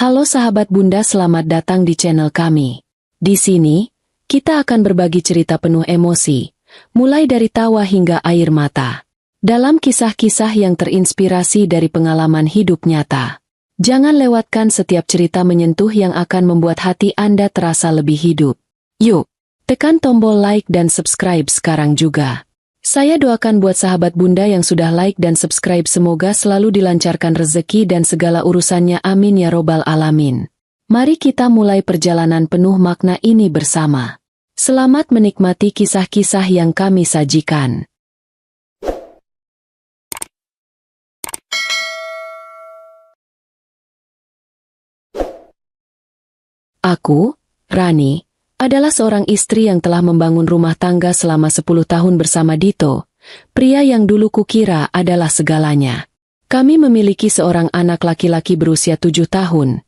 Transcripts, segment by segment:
Halo sahabat Bunda, selamat datang di channel kami. Di sini, kita akan berbagi cerita penuh emosi, mulai dari tawa hingga air mata. Dalam kisah-kisah yang terinspirasi dari pengalaman hidup nyata. Jangan lewatkan setiap cerita menyentuh yang akan membuat hati Anda terasa lebih hidup. Yuk, tekan tombol like dan subscribe sekarang juga. Saya doakan buat sahabat Bunda yang sudah like dan subscribe, semoga selalu dilancarkan rezeki dan segala urusannya, amin ya robbal alamin. Mari kita mulai perjalanan penuh makna ini bersama. Selamat menikmati kisah-kisah yang kami sajikan. Aku, Rani, adalah seorang istri yang telah membangun rumah tangga selama 10 tahun bersama Dito, pria yang dulu kukira adalah segalanya. Kami memiliki seorang anak laki-laki berusia 7 tahun,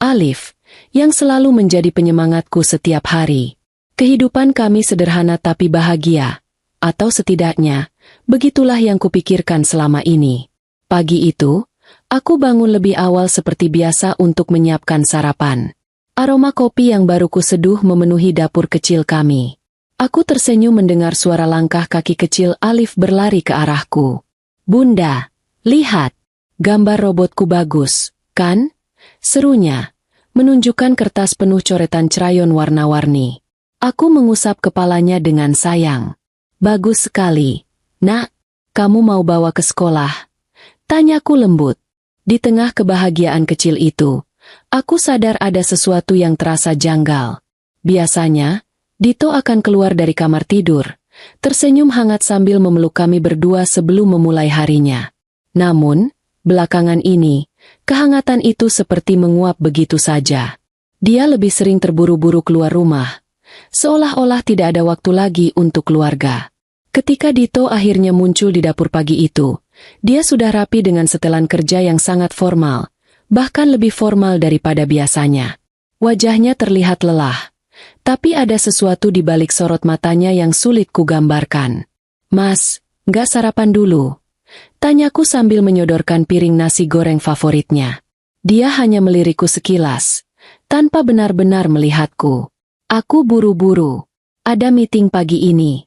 Alif, yang selalu menjadi penyemangatku setiap hari. Kehidupan kami sederhana tapi bahagia, atau setidaknya, begitulah yang kupikirkan selama ini. Pagi itu, aku bangun lebih awal seperti biasa untuk menyiapkan sarapan. Aroma kopi yang baru kuseduh memenuhi dapur kecil kami. Aku tersenyum mendengar suara langkah kaki kecil Alif berlari ke arahku. "Bunda, lihat, gambar robotku bagus, kan?" serunya, menunjukkan kertas penuh coretan crayon warna-warni. Aku mengusap kepalanya dengan sayang. "Bagus sekali, Nak. Kamu mau bawa ke sekolah?" tanyaku lembut. Di tengah kebahagiaan kecil itu, aku sadar ada sesuatu yang terasa janggal. Biasanya, Dito akan keluar dari kamar tidur, tersenyum hangat sambil memeluk kami berdua sebelum memulai harinya. Namun, belakangan ini, kehangatan itu seperti menguap begitu saja. Dia lebih sering terburu-buru keluar rumah, seolah-olah tidak ada waktu lagi untuk keluarga. Ketika Dito akhirnya muncul di dapur pagi itu, dia sudah rapi dengan setelan kerja yang sangat formal, bahkan lebih formal daripada biasanya. Wajahnya terlihat lelah, tapi ada sesuatu di balik sorot matanya yang sulit kugambarkan. "Mas, nggak sarapan dulu?" tanyaku sambil menyodorkan piring nasi goreng favoritnya. Dia hanya melirikku sekilas, tanpa benar-benar melihatku. "Aku buru-buru. Ada meeting pagi ini,"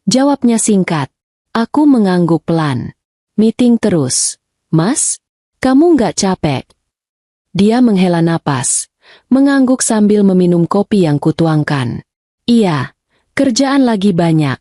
jawabnya singkat. Aku mengangguk pelan. "Meeting terus, Mas? Kamu nggak capek?" Dia menghela napas, mengangguk sambil meminum kopi yang kutuangkan. "Iya, kerjaan lagi banyak."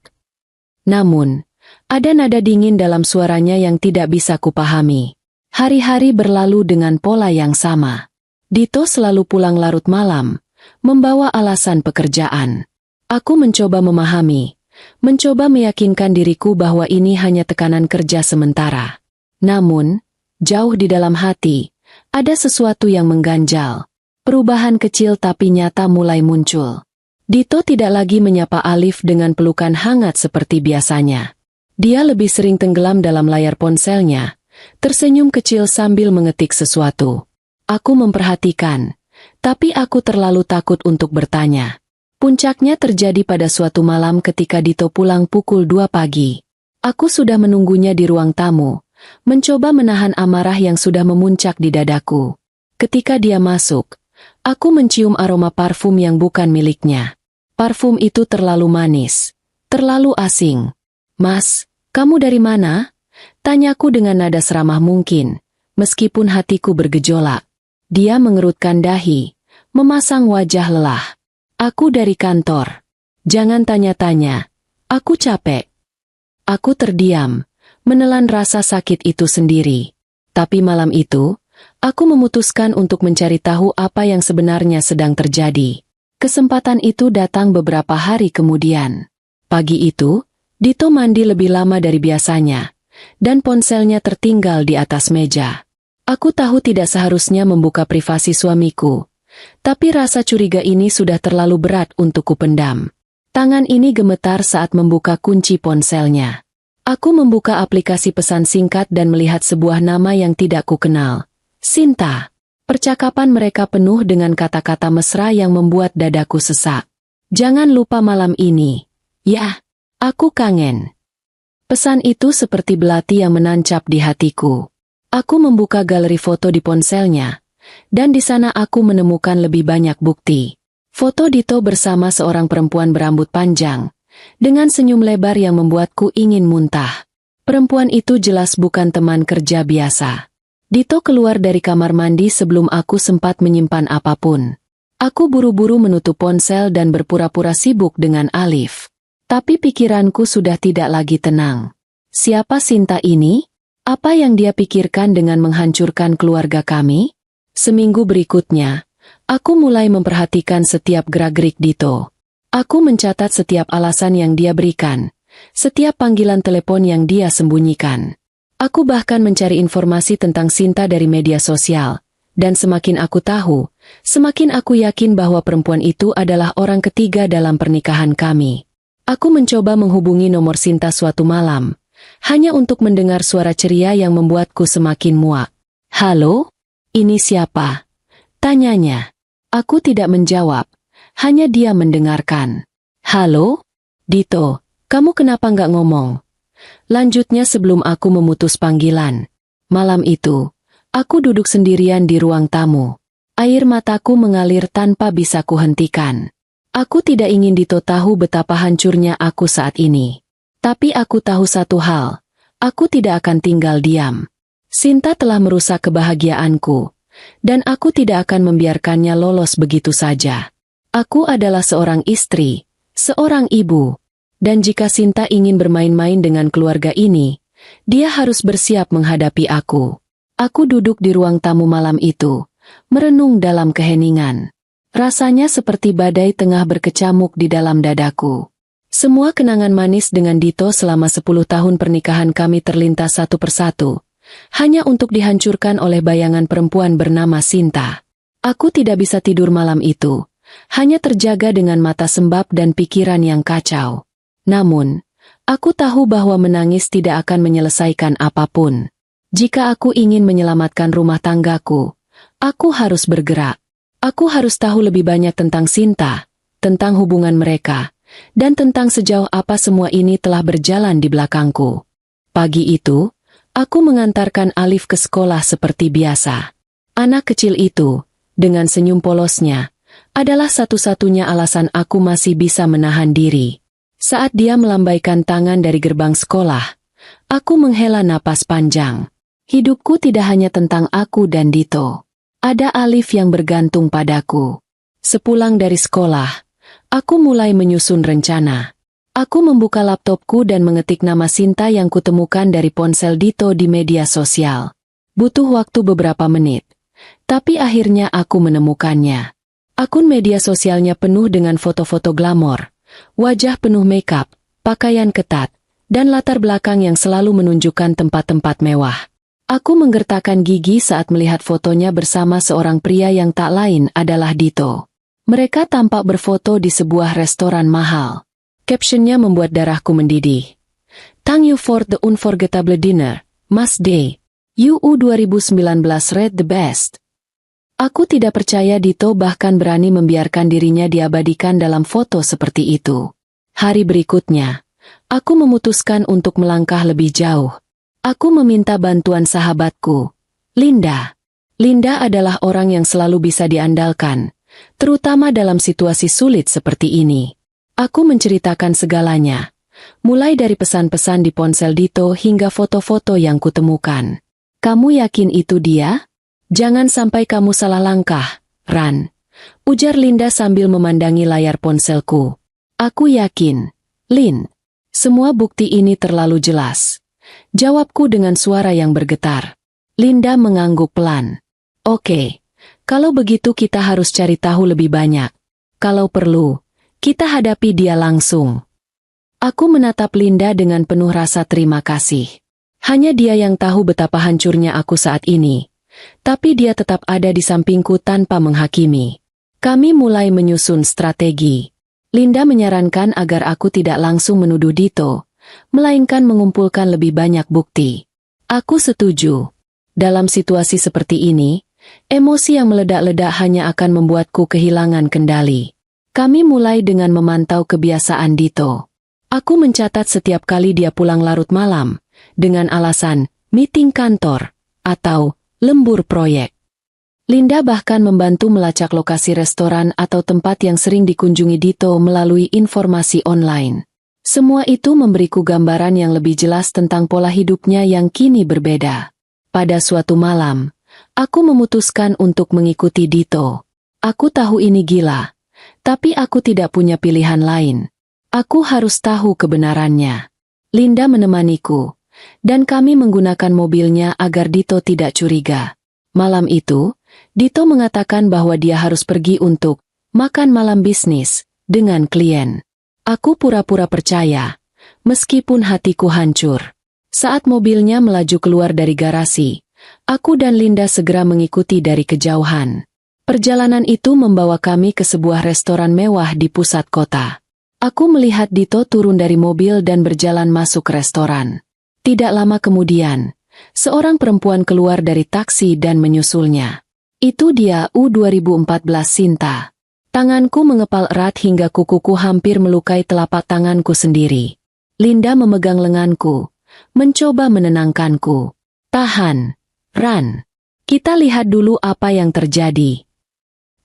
Namun, ada nada dingin dalam suaranya yang tidak bisa kupahami. Hari-hari berlalu dengan pola yang sama. Dito selalu pulang larut malam, membawa alasan pekerjaan. Aku mencoba memahami, mencoba meyakinkan diriku bahwa ini hanya tekanan kerja sementara. Namun, jauh di dalam hati, ada sesuatu yang mengganjal. Perubahan kecil tapi nyata mulai muncul. Dito tidak lagi menyapa Alif dengan pelukan hangat seperti biasanya. Dia lebih sering tenggelam dalam layar ponselnya, tersenyum kecil sambil mengetik sesuatu. Aku memperhatikan, tapi aku terlalu takut untuk bertanya. Puncaknya terjadi pada suatu malam ketika Dito pulang pukul 2 pagi. Aku sudah menunggunya di ruang tamu, mencoba menahan amarah yang sudah memuncak di dadaku. Ketika dia masuk, aku mencium aroma parfum yang bukan miliknya. Parfum itu terlalu manis, terlalu asing. "Mas, kamu dari mana?" tanyaku dengan nada seramah mungkin, meskipun hatiku bergejolak. Dia mengerutkan dahi, memasang wajah lelah. "Aku dari kantor." "Jangan tanya-tanya, aku capek." Aku terdiam, menelan rasa sakit itu sendiri. Tapi malam itu, aku memutuskan untuk mencari tahu apa yang sebenarnya sedang terjadi. Kesempatan itu datang beberapa hari kemudian. Pagi itu, Dito mandi lebih lama dari biasanya, dan ponselnya tertinggal di atas meja. Aku tahu tidak seharusnya membuka privasi suamiku, tapi rasa curiga ini sudah terlalu berat untuk kupendam. Tangan ini gemetar saat membuka kunci ponselnya. Aku membuka aplikasi pesan singkat dan melihat sebuah nama yang tidak kukenal. Sinta. Percakapan mereka penuh dengan kata-kata mesra yang membuat dadaku sesak. "Jangan lupa malam ini. Ya, aku kangen." Pesan itu seperti belati yang menancap di hatiku. Aku membuka galeri foto di ponselnya, dan di sana aku menemukan lebih banyak bukti. Foto Dito bersama seorang perempuan berambut panjang, dengan senyum lebar yang membuatku ingin muntah. Perempuan itu jelas bukan teman kerja biasa. Dito keluar dari kamar mandi sebelum aku sempat menyimpan apapun. Aku buru-buru menutup ponsel dan berpura-pura sibuk dengan Alif. Tapi pikiranku sudah tidak lagi tenang. Siapa Sinta ini? Apa yang dia pikirkan dengan menghancurkan keluarga kami? Seminggu berikutnya, aku mulai memperhatikan setiap gerak-gerik Dito. Aku mencatat setiap alasan yang dia berikan, setiap panggilan telepon yang dia sembunyikan. Aku bahkan mencari informasi tentang Sinta dari media sosial, dan semakin aku tahu, semakin aku yakin bahwa perempuan itu adalah orang ketiga dalam pernikahan kami. Aku mencoba menghubungi nomor Sinta suatu malam, hanya untuk mendengar suara ceria yang membuatku semakin muak. "Halo? Ini siapa?" tanyanya. Aku tidak menjawab, hanya dia mendengarkan. "Halo? Dito, kamu kenapa nggak ngomong?" Lanjutnya sebelum aku memutus panggilan. Malam itu, aku duduk sendirian di ruang tamu. Air mataku mengalir tanpa bisa kuhentikan. Aku tidak ingin Dito tahu betapa hancurnya aku saat ini. Tapi aku tahu satu hal, aku tidak akan tinggal diam. Sinta telah merusak kebahagiaanku, dan aku tidak akan membiarkannya lolos begitu saja. Aku adalah seorang istri, seorang ibu, dan jika Sinta ingin bermain-main dengan keluarga ini, dia harus bersiap menghadapi aku. Aku duduk di ruang tamu malam itu, merenung dalam keheningan. Rasanya seperti badai tengah berkecamuk di dalam dadaku. Semua kenangan manis dengan Dito selama 10 tahun pernikahan kami terlintas satu persatu, hanya untuk dihancurkan oleh bayangan perempuan bernama Sinta. Aku tidak bisa tidur malam itu, hanya terjaga dengan mata sembab dan pikiran yang kacau. Namun, aku tahu bahwa menangis tidak akan menyelesaikan apapun. Jika aku ingin menyelamatkan rumah tanggaku, aku harus bergerak. Aku harus tahu lebih banyak tentang Sinta, tentang hubungan mereka, dan tentang sejauh apa semua ini telah berjalan di belakangku. Pagi itu, aku mengantarkan Alif ke sekolah seperti biasa. Anak kecil itu, dengan senyum polosnya, adalah satu-satunya alasan aku masih bisa menahan diri. Saat dia melambaikan tangan dari gerbang sekolah, aku menghela napas panjang. Hidupku tidak hanya tentang aku dan Dito. Ada Alif yang bergantung padaku. Sepulang dari sekolah, aku mulai menyusun rencana. Aku membuka laptopku dan mengetik nama Sinta yang kutemukan dari ponsel Dito di media sosial. Butuh waktu beberapa menit, tapi akhirnya aku menemukannya. Akun media sosialnya penuh dengan foto-foto glamor, wajah penuh makeup, pakaian ketat, dan latar belakang yang selalu menunjukkan tempat-tempat mewah. Aku menggertakkan gigi saat melihat fotonya bersama seorang pria yang tak lain adalah Dito. Mereka tampak berfoto di sebuah restoran mahal. Captionnya membuat darahku mendidih. "Thank you for the unforgettable dinner, Mas Day. UU 2019 rate the best." Aku tidak percaya Dito bahkan berani membiarkan dirinya diabadikan dalam foto seperti itu. Hari berikutnya, aku memutuskan untuk melangkah lebih jauh. Aku meminta bantuan sahabatku, Linda. Linda adalah orang yang selalu bisa diandalkan, terutama dalam situasi sulit seperti ini. Aku menceritakan segalanya, mulai dari pesan-pesan di ponsel Dito hingga foto-foto yang kutemukan. "Kamu yakin itu dia? Jangan sampai kamu salah langkah, Ran," ujar Linda sambil memandangi layar ponselku. "Aku yakin, Lin. Semua bukti ini terlalu jelas," jawabku dengan suara yang bergetar. Linda mengangguk pelan. "Oke. Kalau begitu kita harus cari tahu lebih banyak. Kalau perlu, kita hadapi dia langsung." Aku menatap Linda dengan penuh rasa terima kasih. Hanya dia yang tahu betapa hancurnya aku saat ini. Tapi dia tetap ada di sampingku tanpa menghakimi. Kami mulai menyusun strategi. Linda menyarankan agar aku tidak langsung menuduh Dito, melainkan mengumpulkan lebih banyak bukti. Aku setuju. Dalam situasi seperti ini, emosi yang meledak-ledak hanya akan membuatku kehilangan kendali. Kami mulai dengan memantau kebiasaan Dito. Aku mencatat setiap kali dia pulang larut malam, dengan alasan meeting kantor atau lembur proyek. Linda bahkan membantu melacak lokasi restoran atau tempat yang sering dikunjungi Dito melalui informasi online. Semua itu memberiku gambaran yang lebih jelas tentang pola hidupnya yang kini berbeda. Pada suatu malam, aku memutuskan untuk mengikuti Dito. Aku tahu ini gila, tapi aku tidak punya pilihan lain. Aku harus tahu kebenarannya. Linda menemaniku, dan kami menggunakan mobilnya agar Dito tidak curiga. Malam itu, Dito mengatakan bahwa dia harus pergi untuk makan malam bisnis dengan klien. Aku pura-pura percaya, meskipun hatiku hancur. Saat mobilnya melaju keluar dari garasi, aku dan Linda segera mengikuti dari kejauhan. Perjalanan itu membawa kami ke sebuah restoran mewah di pusat kota. Aku melihat Dito turun dari mobil dan berjalan masuk ke restoran. Tidak lama kemudian, seorang perempuan keluar dari taksi dan menyusulnya. Itu dia U2014 Sinta. Tanganku mengepal erat hingga kukuku hampir melukai telapak tanganku sendiri. Linda memegang lenganku, mencoba menenangkanku. Tahan, Ran. Kita lihat dulu apa yang terjadi.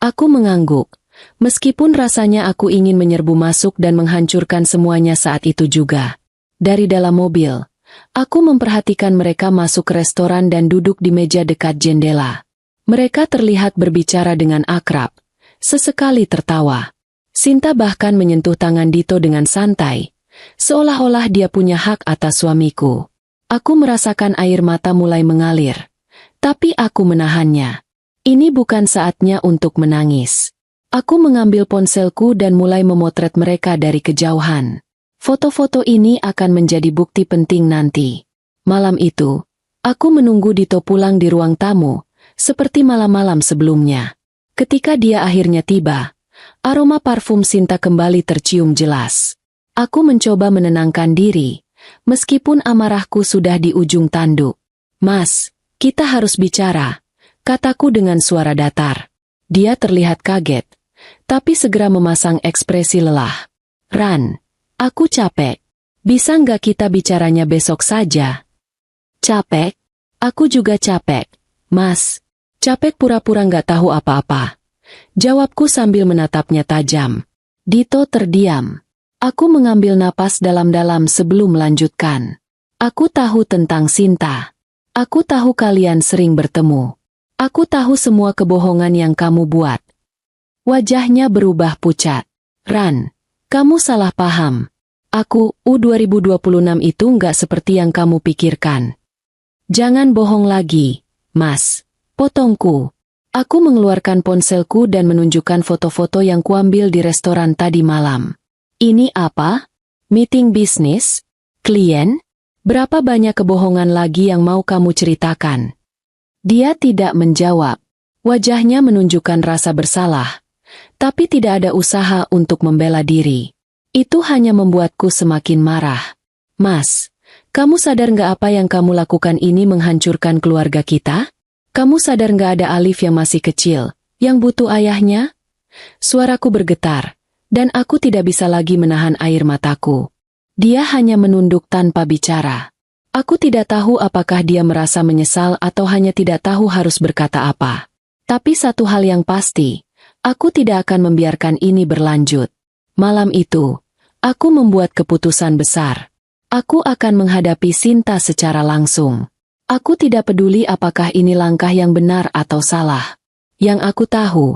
Aku mengangguk, meskipun rasanya aku ingin menyerbu masuk dan menghancurkan semuanya saat itu juga. Dari dalam mobil, aku memperhatikan mereka masuk ke restoran dan duduk di meja dekat jendela. Mereka terlihat berbicara dengan akrab, sesekali tertawa. Sinta bahkan menyentuh tangan Dito dengan santai, seolah-olah dia punya hak atas suamiku. Aku merasakan air mata mulai mengalir, tapi aku menahannya. Ini bukan saatnya untuk menangis. Aku mengambil ponselku dan mulai memotret mereka dari kejauhan. Foto-foto ini akan menjadi bukti penting nanti. Malam itu, aku menunggu Dito pulang di ruang tamu, seperti malam-malam sebelumnya. Ketika dia akhirnya tiba, aroma parfum Sinta kembali tercium jelas. Aku mencoba menenangkan diri, meskipun amarahku sudah di ujung tanduk. Mas, kita harus bicara, kataku dengan suara datar. Dia terlihat kaget, tapi segera memasang ekspresi lelah. Ran, aku capek. Bisa nggak kita bicaranya besok saja? Capek? Aku juga capek, Mas. Capek pura-pura nggak tahu apa-apa. Jawabku sambil menatapnya tajam. Dito terdiam. Aku mengambil napas dalam-dalam sebelum melanjutkan. Aku tahu tentang Sinta. Aku tahu kalian sering bertemu. Aku tahu semua kebohongan yang kamu buat. Wajahnya berubah pucat. Ran, kamu salah paham. Aku, U2026 itu nggak seperti yang kamu pikirkan. Jangan bohong lagi, Mas. Potongku. Aku mengeluarkan ponselku dan menunjukkan foto-foto yang kuambil di restoran tadi malam. Ini apa? Meeting bisnis? Klien? Berapa banyak kebohongan lagi yang mau kamu ceritakan? Dia tidak menjawab. Wajahnya menunjukkan rasa bersalah, tapi tidak ada usaha untuk membela diri. Itu hanya membuatku semakin marah. Mas, kamu sadar nggak apa yang kamu lakukan ini menghancurkan keluarga kita? Kamu sadar nggak ada Alif yang masih kecil, yang butuh ayahnya? Suaraku bergetar, dan aku tidak bisa lagi menahan air mataku. Dia hanya menunduk tanpa bicara. Aku tidak tahu apakah dia merasa menyesal atau hanya tidak tahu harus berkata apa. Tapi satu hal yang pasti, aku tidak akan membiarkan ini berlanjut. Malam itu, aku membuat keputusan besar. Aku akan menghadapi Sinta secara langsung. Aku tidak peduli apakah ini langkah yang benar atau salah. Yang aku tahu,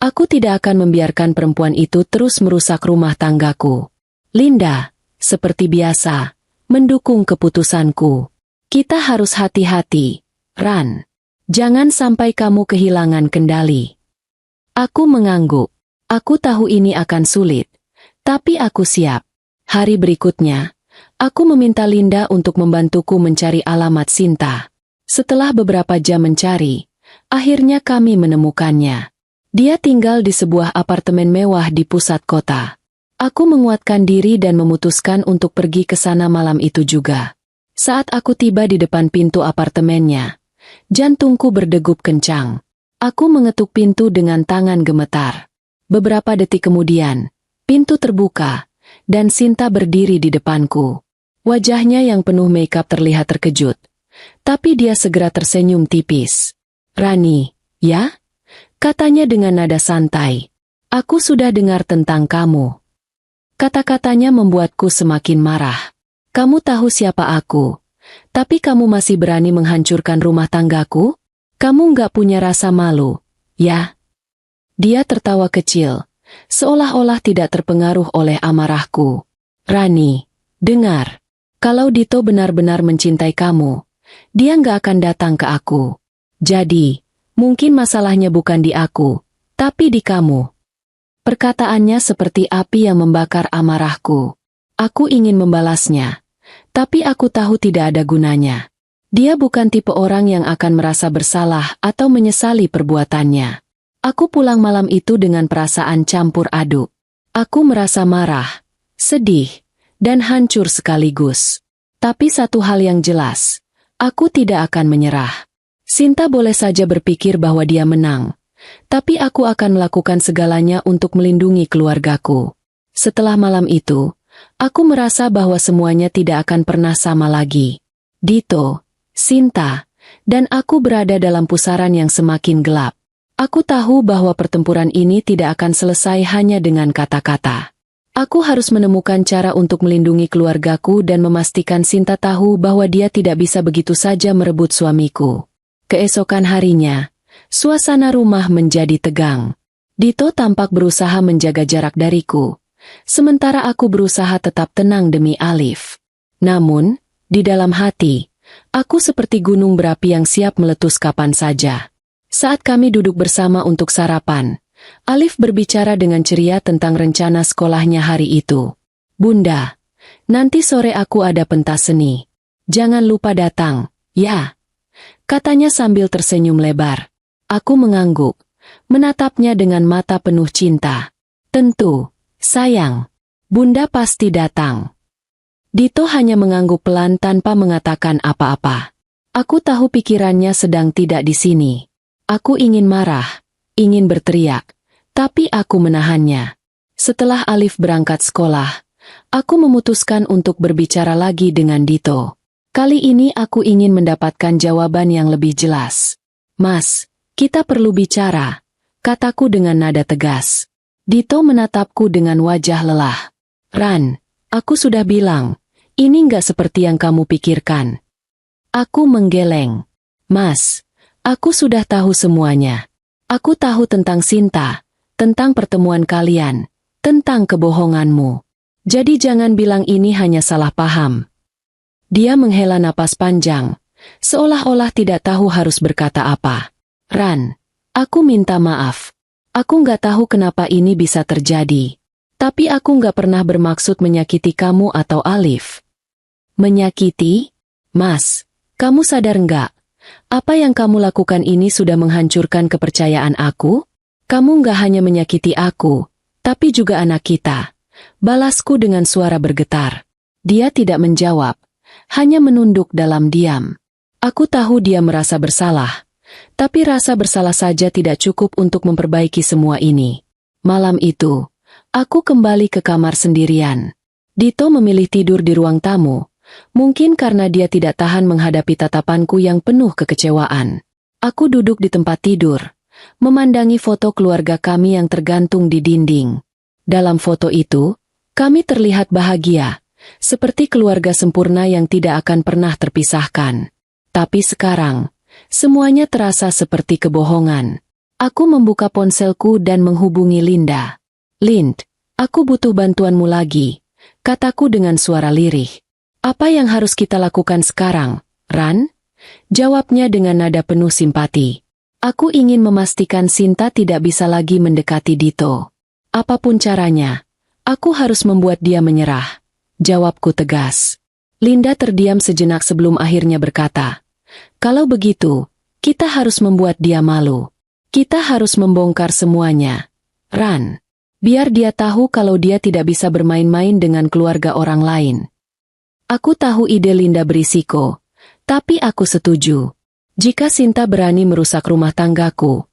aku tidak akan membiarkan perempuan itu terus merusak rumah tanggaku. Linda, seperti biasa, mendukung keputusanku. Kita harus hati-hati, Ran. Jangan sampai kamu kehilangan kendali. Aku mengangguk. Aku tahu ini akan sulit, tapi aku siap. Hari berikutnya, aku meminta Linda untuk membantuku mencari alamat Sinta. Setelah beberapa jam mencari, akhirnya kami menemukannya. Dia tinggal di sebuah apartemen mewah di pusat kota. Aku menguatkan diri dan memutuskan untuk pergi ke sana malam itu juga. Saat aku tiba di depan pintu apartemennya, jantungku berdegup kencang. Aku mengetuk pintu dengan tangan gemetar. Beberapa detik kemudian, pintu terbuka, dan Sinta berdiri di depanku. Wajahnya yang penuh makeup terlihat terkejut, tapi dia segera tersenyum tipis. Rani, ya? Katanya dengan nada santai. Aku sudah dengar tentang kamu. Kata-katanya membuatku semakin marah. Kamu tahu siapa aku, tapi kamu masih berani menghancurkan rumah tanggaku? Kamu nggak punya rasa malu, ya? Dia tertawa kecil, seolah-olah tidak terpengaruh oleh amarahku. Rani, dengar. Kalau Dito benar-benar mencintai kamu, dia nggak akan datang ke aku. Jadi, mungkin masalahnya bukan di aku, tapi di kamu. Perkataannya seperti api yang membakar amarahku. Aku ingin membalasnya, tapi aku tahu tidak ada gunanya. Dia bukan tipe orang yang akan merasa bersalah atau menyesali perbuatannya. Aku pulang malam itu dengan perasaan campur aduk. Aku merasa marah, sedih, dan hancur sekaligus. Tapi satu hal yang jelas, aku tidak akan menyerah. Sinta boleh saja berpikir bahwa dia menang, tapi aku akan melakukan segalanya untuk melindungi keluargaku. Setelah malam itu, aku merasa bahwa semuanya tidak akan pernah sama lagi. Dito, Sinta, dan aku berada dalam pusaran yang semakin gelap. Aku tahu bahwa pertempuran ini tidak akan selesai hanya dengan kata-kata. Aku harus menemukan cara untuk melindungi keluargaku dan memastikan Sinta tahu bahwa dia tidak bisa begitu saja merebut suamiku. Keesokan harinya, suasana rumah menjadi tegang. Dito tampak berusaha menjaga jarak dariku, sementara aku berusaha tetap tenang demi Alif. Namun, di dalam hati, aku seperti gunung berapi yang siap meletus kapan saja. Saat kami duduk bersama untuk sarapan, Alif berbicara dengan ceria tentang rencana sekolahnya hari itu. Bunda, nanti sore aku ada pentas seni. Jangan lupa datang, ya? Katanya sambil tersenyum lebar. Aku mengangguk, menatapnya dengan mata penuh cinta. Tentu, sayang. Bunda pasti datang. Dito hanya mengangguk pelan tanpa mengatakan apa-apa. Aku tahu pikirannya sedang tidak di sini. Aku ingin marah, ingin berteriak, tapi aku menahannya. Setelah Alif berangkat sekolah, aku memutuskan untuk berbicara lagi dengan Dito. Kali ini aku ingin mendapatkan jawaban yang lebih jelas. Mas, kita perlu bicara, kataku dengan nada tegas. Dito menatapku dengan wajah lelah. Ran, aku sudah bilang, ini nggak seperti yang kamu pikirkan. Aku menggeleng. Mas, aku sudah tahu semuanya. Aku tahu tentang Sinta, tentang pertemuan kalian, tentang kebohonganmu. Jadi jangan bilang ini hanya salah paham. Dia menghela napas panjang, seolah-olah tidak tahu harus berkata apa. Ran, aku minta maaf. Aku nggak tahu kenapa ini bisa terjadi. Tapi aku nggak pernah bermaksud menyakiti kamu atau Alif. Menyakiti? Mas, kamu sadar nggak? Apa yang kamu lakukan ini sudah menghancurkan kepercayaan aku? Kamu nggak hanya menyakiti aku, tapi juga anak kita. Balasku dengan suara bergetar. Dia tidak menjawab, hanya menunduk dalam diam. Aku tahu dia merasa bersalah, tapi rasa bersalah saja tidak cukup untuk memperbaiki semua ini. Malam itu, aku kembali ke kamar sendirian. Dito memilih tidur di ruang tamu, mungkin karena dia tidak tahan menghadapi tatapanku yang penuh kekecewaan. Aku duduk di tempat tidur, memandangi foto keluarga kami yang tergantung di dinding. Dalam foto itu, kami terlihat bahagia, seperti keluarga sempurna yang tidak akan pernah terpisahkan. Tapi sekarang, semuanya terasa seperti kebohongan. Aku membuka ponselku dan menghubungi Linda. Lind, aku butuh bantuanmu lagi, kataku dengan suara lirih. Apa yang harus kita lakukan sekarang, Ran? Jawabnya dengan nada penuh simpati. Aku ingin memastikan Sinta tidak bisa lagi mendekati Dito. Apapun caranya, aku harus membuat dia menyerah. Jawabku tegas. Linda terdiam sejenak sebelum akhirnya berkata, kalau begitu, kita harus membuat dia malu. Kita harus membongkar semuanya. Ran, biar dia tahu kalau dia tidak bisa bermain-main dengan keluarga orang lain. Aku tahu ide Linda berisiko, tapi aku setuju. Jika Sinta berani merusak rumah tanggaku,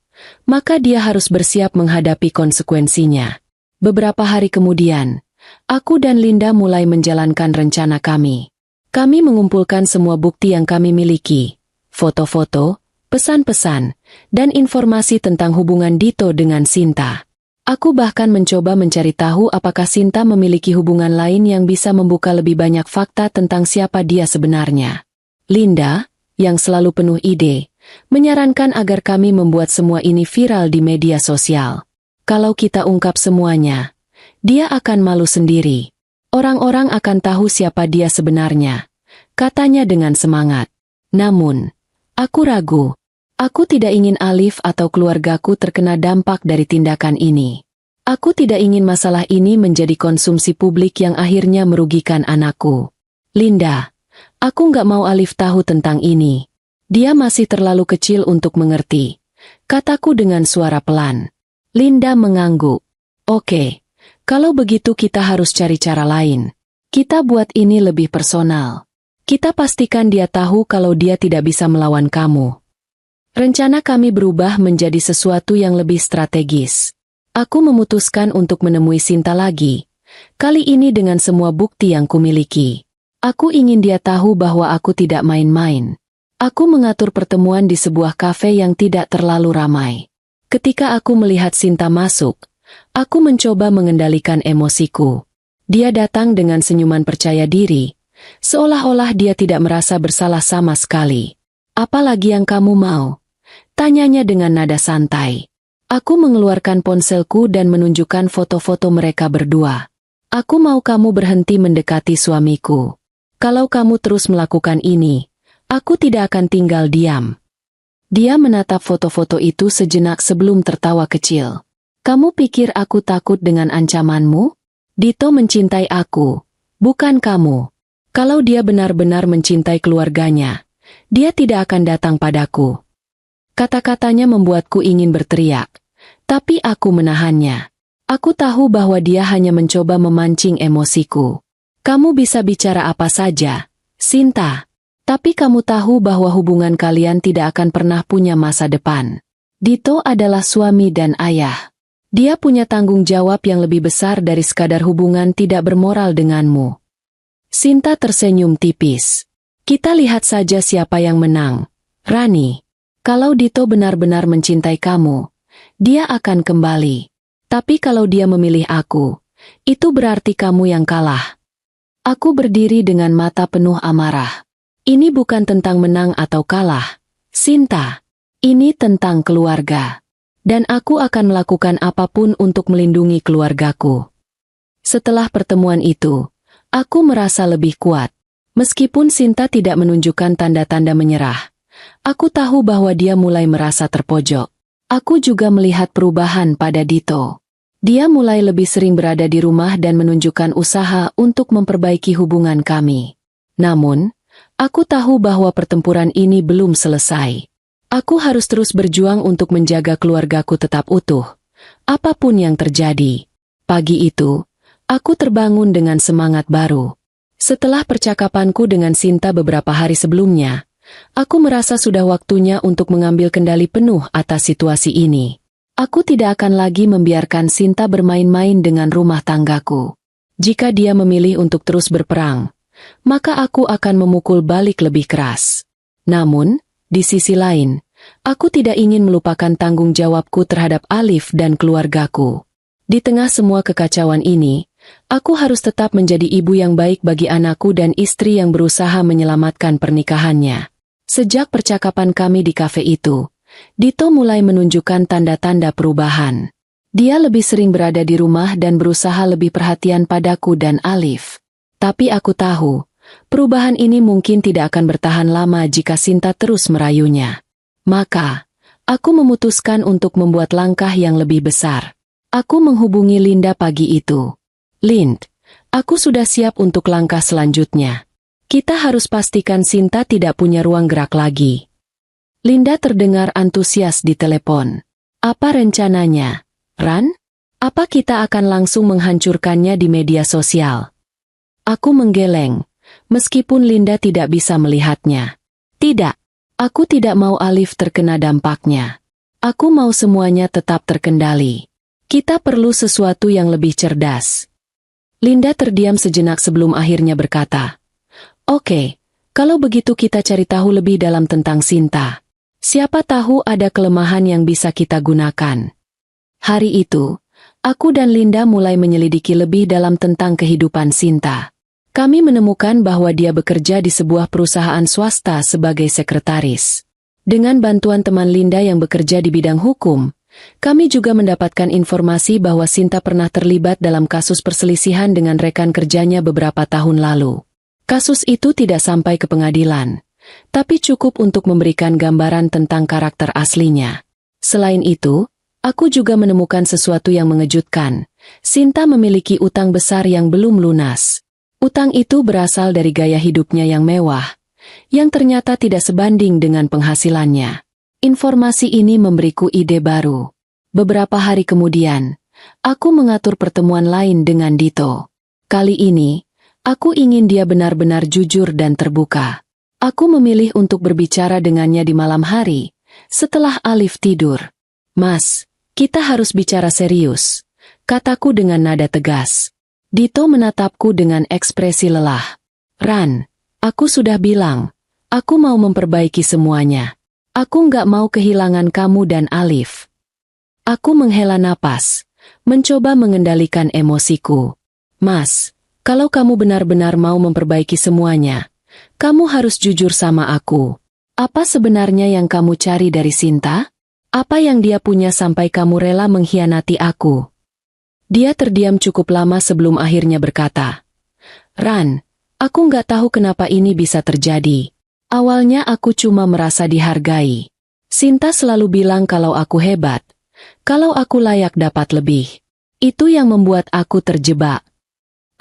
maka dia harus bersiap menghadapi konsekuensinya. Beberapa hari kemudian, aku dan Linda mulai menjalankan rencana kami. Kami mengumpulkan semua bukti yang kami miliki, foto-foto, pesan-pesan, dan informasi tentang hubungan Dito dengan Sinta. Aku bahkan mencoba mencari tahu apakah Sinta memiliki hubungan lain yang bisa membuka lebih banyak fakta tentang siapa dia sebenarnya. Linda, yang selalu penuh ide, menyarankan agar kami membuat semua ini viral di media sosial. Kalau kita ungkap semuanya, dia akan malu sendiri. Orang-orang akan tahu siapa dia sebenarnya, katanya dengan semangat. Namun, aku ragu. Aku tidak ingin Alif atau keluargaku terkena dampak dari tindakan ini. Aku tidak ingin masalah ini menjadi konsumsi publik yang akhirnya merugikan anakku. Linda, aku nggak mau Alif tahu tentang ini. Dia masih terlalu kecil untuk mengerti, kataku dengan suara pelan. Linda mengangguk. Oke, kalau begitu kita harus cari cara lain. Kita buat ini lebih personal. Kita pastikan dia tahu kalau dia tidak bisa melawan kamu. Rencana kami berubah menjadi sesuatu yang lebih strategis. Aku memutuskan untuk menemui Sinta lagi. Kali ini dengan semua bukti yang kumiliki. Aku ingin dia tahu bahwa aku tidak main-main. Aku mengatur pertemuan di sebuah kafe yang tidak terlalu ramai. Ketika aku melihat Sinta masuk, aku mencoba mengendalikan emosiku. Dia datang dengan senyuman percaya diri, seolah-olah dia tidak merasa bersalah sama sekali. Apa lagi yang kamu mau? Tanyanya dengan nada santai. Aku mengeluarkan ponselku dan menunjukkan foto-foto mereka berdua. Aku mau kamu berhenti mendekati suamiku. Kalau kamu terus melakukan ini, aku tidak akan tinggal diam. Dia menatap foto-foto itu sejenak sebelum tertawa kecil. Kamu pikir aku takut dengan ancamanmu? Dito mencintai aku, bukan kamu. Kalau dia benar-benar mencintai keluarganya, dia tidak akan datang padaku. Kata-katanya membuatku ingin berteriak, tapi aku menahannya. Aku tahu bahwa dia hanya mencoba memancing emosiku. Kamu bisa bicara apa saja, Sinta, tapi kamu tahu bahwa hubungan kalian tidak akan pernah punya masa depan. Dito adalah suami dan ayah. Dia punya tanggung jawab yang lebih besar dari sekadar hubungan tidak bermoral denganmu. Sinta tersenyum tipis. Kita lihat saja siapa yang menang. Rani. Kalau Dito benar-benar mencintai kamu, dia akan kembali. Tapi kalau dia memilih aku, itu berarti kamu yang kalah. Aku berdiri dengan mata penuh amarah. Ini bukan tentang menang atau kalah, Sinta. Ini tentang keluarga. Dan aku akan melakukan apapun untuk melindungi keluargaku. Setelah pertemuan itu, aku merasa lebih kuat. Meskipun Sinta tidak menunjukkan tanda-tanda menyerah, aku tahu bahwa dia mulai merasa terpojok. Aku juga melihat perubahan pada Dito. Dia mulai lebih sering berada di rumah dan menunjukkan usaha untuk memperbaiki hubungan kami. Namun, aku tahu bahwa pertempuran ini belum selesai. Aku harus terus berjuang untuk menjaga keluargaku tetap utuh, apapun yang terjadi. Pagi itu, aku terbangun dengan semangat baru. Setelah percakapanku dengan Sinta beberapa hari sebelumnya, aku merasa sudah waktunya untuk mengambil kendali penuh atas situasi ini. Aku tidak akan lagi membiarkan Sinta bermain-main dengan rumah tanggaku. Jika dia memilih untuk terus berperang, maka aku akan memukul balik lebih keras. Namun, di sisi lain, aku tidak ingin melupakan tanggung jawabku terhadap Alif dan keluargaku. Di tengah semua kekacauan ini, aku harus tetap menjadi ibu yang baik bagi anakku dan istri yang berusaha menyelamatkan pernikahannya. Sejak percakapan kami di kafe itu, Dito mulai menunjukkan tanda-tanda perubahan. Dia lebih sering berada di rumah dan berusaha lebih perhatian padaku dan Alif. Tapi aku tahu, perubahan ini mungkin tidak akan bertahan lama jika Sinta terus merayunya. Maka, aku memutuskan untuk membuat langkah yang lebih besar. Aku menghubungi Linda pagi itu. Lind, aku sudah siap untuk langkah selanjutnya. Kita harus pastikan Sinta tidak punya ruang gerak lagi. Linda terdengar antusias di telepon. Apa rencananya, Ran? Apa kita akan langsung menghancurkannya di media sosial? Aku menggeleng, meskipun Linda tidak bisa melihatnya. Tidak, aku tidak mau Alif terkena dampaknya. Aku mau semuanya tetap terkendali. Kita perlu sesuatu yang lebih cerdas. Linda terdiam sejenak sebelum akhirnya berkata, Oke, kalau begitu kita cari tahu lebih dalam tentang Sinta. Siapa tahu ada kelemahan yang bisa kita gunakan. Hari itu, aku dan Linda mulai menyelidiki lebih dalam tentang kehidupan Sinta. Kami menemukan bahwa dia bekerja di sebuah perusahaan swasta sebagai sekretaris. Dengan bantuan teman Linda yang bekerja di bidang hukum, kami juga mendapatkan informasi bahwa Sinta pernah terlibat dalam kasus perselisihan dengan rekan kerjanya beberapa tahun lalu. Kasus itu tidak sampai ke pengadilan, tapi cukup untuk memberikan gambaran tentang karakter aslinya. Selain itu, aku juga menemukan sesuatu yang mengejutkan. Sinta memiliki utang besar yang belum lunas. Utang itu berasal dari gaya hidupnya yang mewah, yang ternyata tidak sebanding dengan penghasilannya. Informasi ini memberiku ide baru. Beberapa hari kemudian, aku mengatur pertemuan lain dengan Dito. Kali ini, aku ingin dia benar-benar jujur dan terbuka. Aku memilih untuk berbicara dengannya di malam hari, setelah Alif tidur. "Mas, kita harus bicara serius," kataku dengan nada tegas. Dito menatapku dengan ekspresi lelah. "Ran, aku sudah bilang, aku mau memperbaiki semuanya. Aku nggak mau kehilangan kamu dan Alif." Aku menghela napas, mencoba mengendalikan emosiku. "Mas, kalau kamu benar-benar mau memperbaiki semuanya, kamu harus jujur sama aku. Apa sebenarnya yang kamu cari dari Sinta? Apa yang dia punya sampai kamu rela mengkhianati aku?" Dia terdiam cukup lama sebelum akhirnya berkata, "Ran, aku nggak tahu kenapa ini bisa terjadi. Awalnya aku cuma merasa dihargai. Sinta selalu bilang kalau aku hebat, kalau aku layak dapat lebih. Itu yang membuat aku terjebak."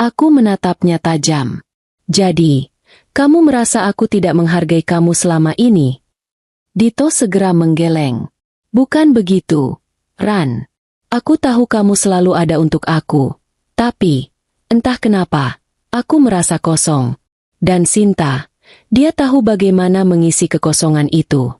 Aku menatapnya tajam. "Jadi, kamu merasa aku tidak menghargai kamu selama ini?" Dito segera menggeleng. "Bukan begitu, Ran. Aku tahu kamu selalu ada untuk aku. Tapi, entah kenapa, aku merasa kosong. Dan Sinta, dia tahu bagaimana mengisi kekosongan itu."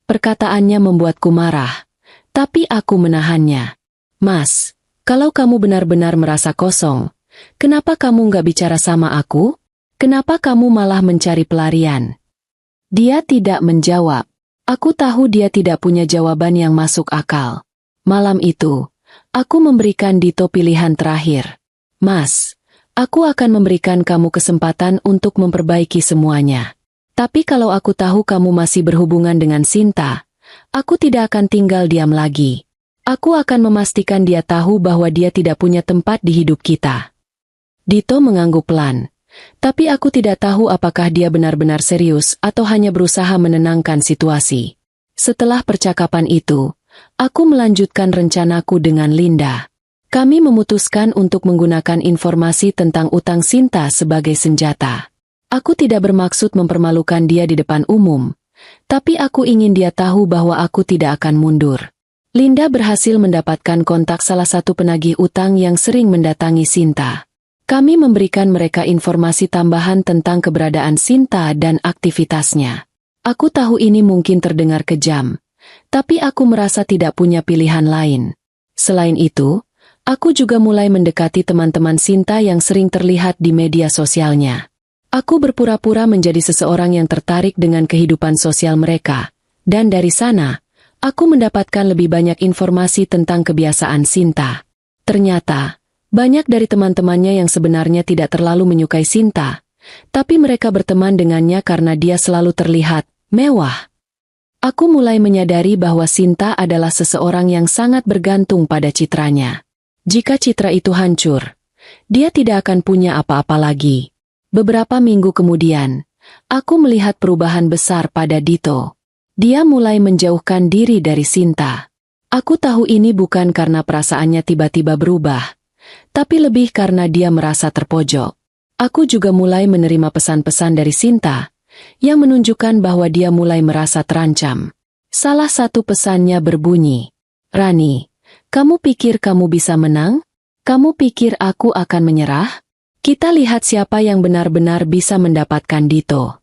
Perkataannya membuatku marah, tapi aku menahannya. "Mas, kalau kamu benar-benar merasa kosong, kenapa kamu nggak bicara sama aku? Kenapa kamu malah mencari pelarian?" Dia tidak menjawab. Aku tahu dia tidak punya jawaban yang masuk akal. Malam itu, aku memberikan Dito pilihan terakhir. "Mas, aku akan memberikan kamu kesempatan untuk memperbaiki semuanya. Tapi kalau aku tahu kamu masih berhubungan dengan Sinta, aku tidak akan tinggal diam lagi. Aku akan memastikan dia tahu bahwa dia tidak punya tempat di hidup kita." Dito mengangguk pelan. Tapi aku tidak tahu apakah dia benar-benar serius atau hanya berusaha menenangkan situasi. Setelah percakapan itu, aku melanjutkan rencanaku dengan Linda. Kami memutuskan untuk menggunakan informasi tentang utang Sinta sebagai senjata. Aku tidak bermaksud mempermalukan dia di depan umum, tapi aku ingin dia tahu bahwa aku tidak akan mundur. Linda berhasil mendapatkan kontak salah satu penagih utang yang sering mendatangi Sinta. Kami memberikan mereka informasi tambahan tentang keberadaan Sinta dan aktivitasnya. Aku tahu ini mungkin terdengar kejam, tapi aku merasa tidak punya pilihan lain. Selain itu, aku juga mulai mendekati teman-teman Sinta yang sering terlihat di media sosialnya. Aku berpura-pura menjadi seseorang yang tertarik dengan kehidupan sosial mereka, dan dari sana, aku mendapatkan lebih banyak informasi tentang kebiasaan Sinta. Ternyata, banyak dari teman-temannya yang sebenarnya tidak terlalu menyukai Sinta, tapi mereka berteman dengannya karena dia selalu terlihat mewah. Aku mulai menyadari bahwa Sinta adalah seseorang yang sangat bergantung pada citranya. Jika citra itu hancur, dia tidak akan punya apa-apa lagi. Beberapa minggu kemudian, aku melihat perubahan besar pada Dito. Dia mulai menjauhkan diri dari Sinta. Aku tahu ini bukan karena perasaannya tiba-tiba berubah, tapi lebih karena dia merasa terpojok. Aku juga mulai menerima pesan-pesan dari Sinta, yang menunjukkan bahwa dia mulai merasa terancam. Salah satu pesannya berbunyi, "Rani, kamu pikir kamu bisa menang? Kamu pikir aku akan menyerah? Kita lihat siapa yang benar-benar bisa mendapatkan Dito."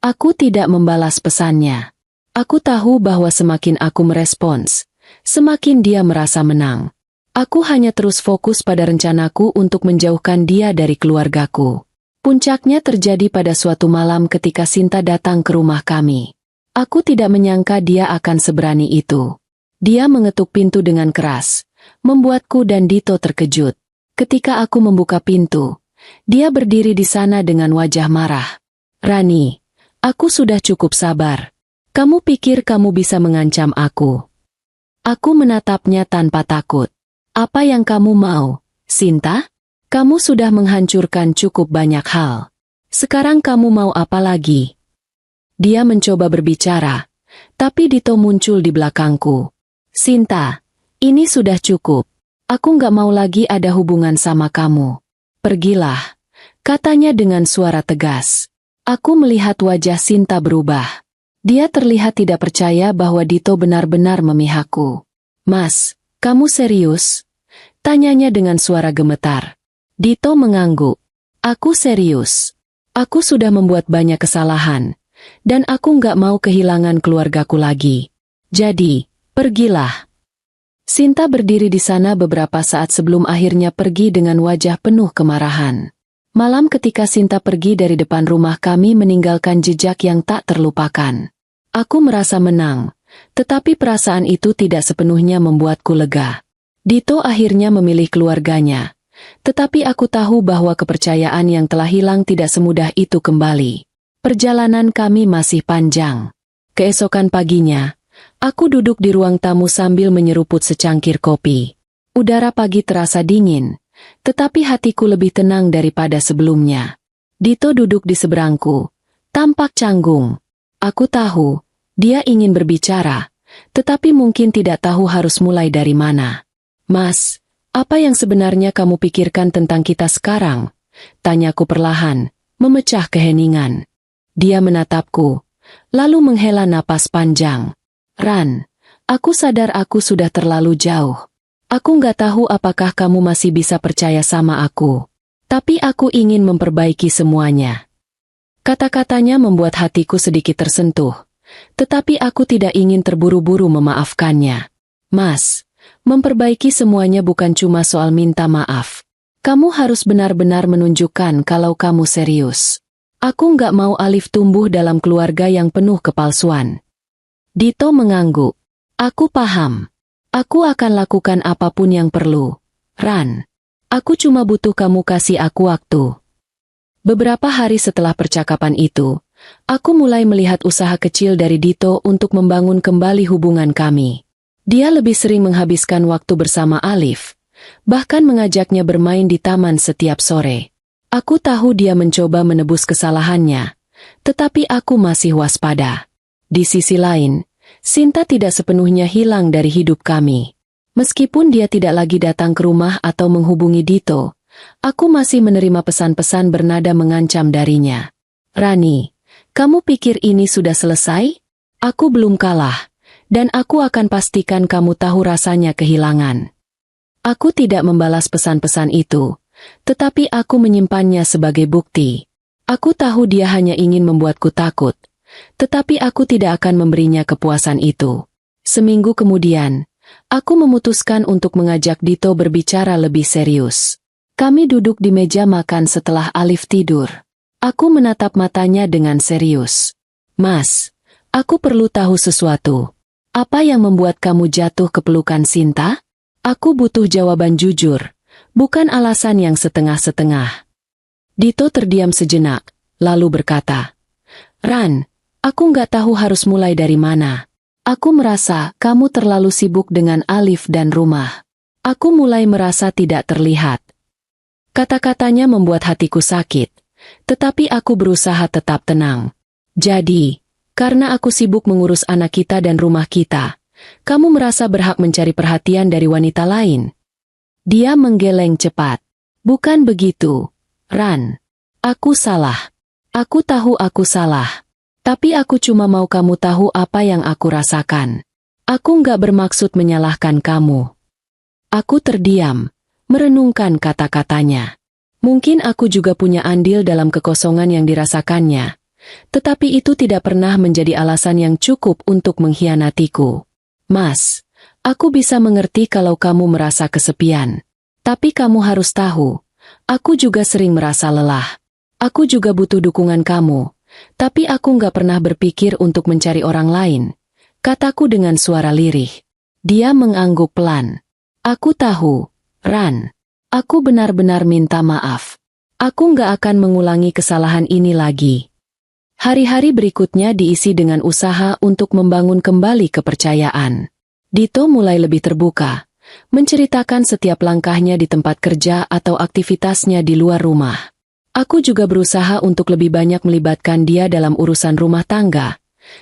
Aku tidak membalas pesannya. Aku tahu bahwa semakin aku merespons, semakin dia merasa menang. Aku hanya terus fokus pada rencanaku untuk menjauhkan dia dari keluargaku. Puncaknya terjadi pada suatu malam ketika Sinta datang ke rumah kami. Aku tidak menyangka dia akan seberani itu. Dia mengetuk pintu dengan keras, membuatku dan Dito terkejut. Ketika aku membuka pintu, dia berdiri di sana dengan wajah marah. Rani, aku sudah cukup sabar. Kamu pikir kamu bisa mengancam aku? Aku menatapnya tanpa takut. Apa yang kamu mau, Sinta? Kamu sudah menghancurkan cukup banyak hal. Sekarang kamu mau apa lagi? Dia mencoba berbicara, tapi Dito muncul di belakangku. Sinta, ini sudah cukup. Aku nggak mau lagi ada hubungan sama kamu. Pergilah, katanya dengan suara tegas. Aku melihat wajah Sinta berubah. Dia terlihat tidak percaya bahwa Dito benar-benar memihakku. Mas, kamu serius? Tanyanya dengan suara gemetar. Dito mengangguk. Aku serius. Aku sudah membuat banyak kesalahan, dan aku nggak mau kehilangan keluargaku lagi. Jadi, pergilah. Sinta berdiri di sana beberapa saat sebelum akhirnya pergi dengan wajah penuh kemarahan. Malam ketika Sinta pergi dari depan rumah kami meninggalkan jejak yang tak terlupakan. Aku merasa menang, tetapi perasaan itu tidak sepenuhnya membuatku lega. Dito akhirnya memilih keluarganya. Tetapi aku tahu bahwa kepercayaan yang telah hilang tidak semudah itu kembali. Perjalanan kami masih panjang. Keesokan paginya, aku duduk di ruang tamu sambil menyeruput secangkir kopi. Udara pagi terasa dingin, tetapi hatiku lebih tenang daripada sebelumnya. Dito duduk di seberangku, tampak canggung. Aku tahu, dia ingin berbicara, tetapi mungkin tidak tahu harus mulai dari mana. Mas, apa yang sebenarnya kamu pikirkan tentang kita sekarang? Tanyaku perlahan, memecah keheningan. Dia menatapku, lalu menghela napas panjang. Ran, aku sadar aku sudah terlalu jauh. Aku nggak tahu apakah kamu masih bisa percaya sama aku. Tapi aku ingin memperbaiki semuanya. Kata-katanya membuat hatiku sedikit tersentuh. Tetapi aku tidak ingin terburu-buru memaafkannya. Mas, memperbaiki semuanya bukan cuma soal minta maaf. Kamu harus benar-benar menunjukkan kalau kamu serius. Aku nggak mau Alif tumbuh dalam keluarga yang penuh kepalsuan. Dito mengangguk. Aku paham. Aku akan lakukan apapun yang perlu. Ran, aku cuma butuh kamu kasih aku waktu. Beberapa hari setelah percakapan itu, aku mulai melihat usaha kecil dari Dito untuk membangun kembali hubungan kami. Dia lebih sering menghabiskan waktu bersama Alif, bahkan mengajaknya bermain di taman setiap sore. Aku tahu dia mencoba menebus kesalahannya, tetapi aku masih waspada. Di sisi lain, Sinta tidak sepenuhnya hilang dari hidup kami. Meskipun dia tidak lagi datang ke rumah atau menghubungi Dito, aku masih menerima pesan-pesan bernada mengancam darinya. Rani, kamu pikir ini sudah selesai? Aku belum kalah. Dan aku akan pastikan kamu tahu rasanya kehilangan. Aku tidak membalas pesan-pesan itu, tetapi aku menyimpannya sebagai bukti. Aku tahu dia hanya ingin membuatku takut, tetapi aku tidak akan memberinya kepuasan itu. Seminggu kemudian, aku memutuskan untuk mengajak Dito berbicara lebih serius. Kami duduk di meja makan setelah Alif tidur. Aku menatap matanya dengan serius. Mas, aku perlu tahu sesuatu. Apa yang membuat kamu jatuh ke pelukan Sinta? Aku butuh jawaban jujur, bukan alasan yang setengah-setengah. Dito terdiam sejenak, lalu berkata, Ran, aku nggak tahu harus mulai dari mana. Aku merasa kamu terlalu sibuk dengan Alif dan rumah. Aku mulai merasa tidak terlihat. Kata-katanya membuat hatiku sakit, tetapi aku berusaha tetap tenang. Jadi, karena aku sibuk mengurus anak kita dan rumah kita, kamu merasa berhak mencari perhatian dari wanita lain. Dia menggeleng cepat. Bukan begitu, Ran. Aku salah. Aku tahu aku salah. Tapi aku cuma mau kamu tahu apa yang aku rasakan. Aku nggak bermaksud menyalahkan kamu. Aku terdiam, merenungkan kata-katanya. Mungkin aku juga punya andil dalam kekosongan yang dirasakannya. Tetapi itu tidak pernah menjadi alasan yang cukup untuk mengkhianatiku. Mas, aku bisa mengerti kalau kamu merasa kesepian. Tapi kamu harus tahu, aku juga sering merasa lelah. Aku juga butuh dukungan kamu, tapi aku nggak pernah berpikir untuk mencari orang lain, kataku dengan suara lirih. Dia mengangguk pelan. Aku tahu, Ran. Aku benar-benar minta maaf. Aku nggak akan mengulangi kesalahan ini lagi. Hari-hari berikutnya diisi dengan usaha untuk membangun kembali kepercayaan. Dito mulai lebih terbuka, menceritakan setiap langkahnya di tempat kerja atau aktivitasnya di luar rumah. Aku juga berusaha untuk lebih banyak melibatkan dia dalam urusan rumah tangga,